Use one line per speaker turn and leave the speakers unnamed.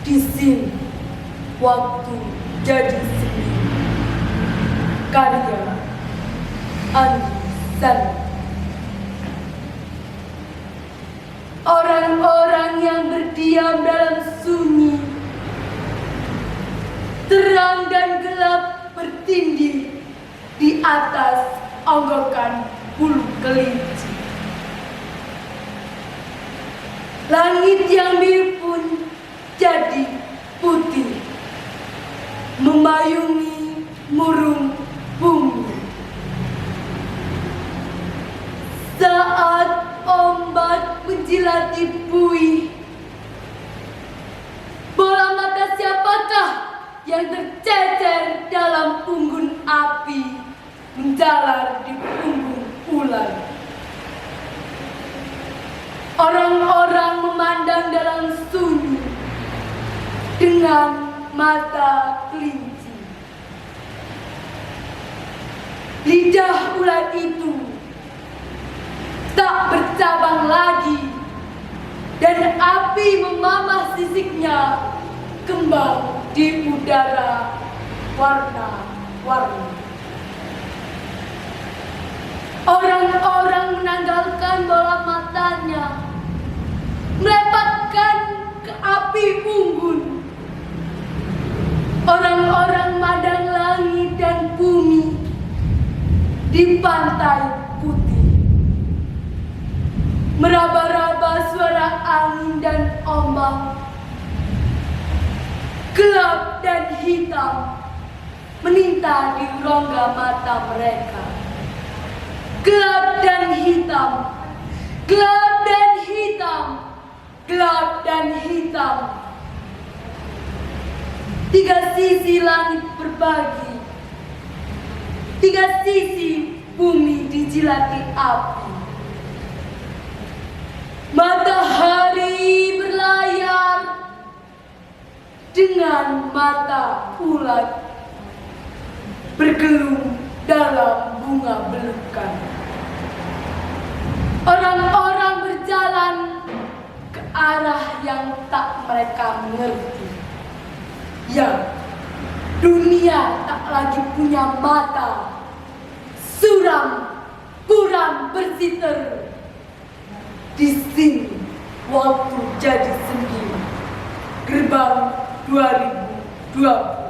Di sini waktu jadi seni. Karya Hari Santri. Orang-orang yang berdiam dalam sunyi, terang dan gelap bertindih di atas onggokan bulu kelinci. Langit yang biru pun jadi putih, memayungi murung bumi. Saat ombak menjilati buih, bola mata siapakah yang tercecer dalam unggun api menjalar di punggung ular? Orang-orang memandang dalam sunyi dengan mata kelinci. Lidah ular itu tak bercabang lagi, dan api memamah sisiknya kembang di udara warna-warni. Orang-orang menanggalkan bola matanya, melepaskan ke api unggun. Orang-orang madang langit dan bumi di pantai putih. Meraba-raba suara angin dan ombak, gelap dan hitam meninta di rongga mata mereka. Gelap dan hitam, gelap dan hitam, gelap dan hitam. Tiga sisi langit berbagi, tiga sisi bumi dijilati api. Matahari berlayar dengan mata ulat, bergelung dalam bunga belukan. Orang-orang berjalan ke arah yang tak mereka mengerti. Ya, dunia tak lagi punya mata, suram, buram bersiter. Di sini waktu jadi sendiri. Gerbang 2020.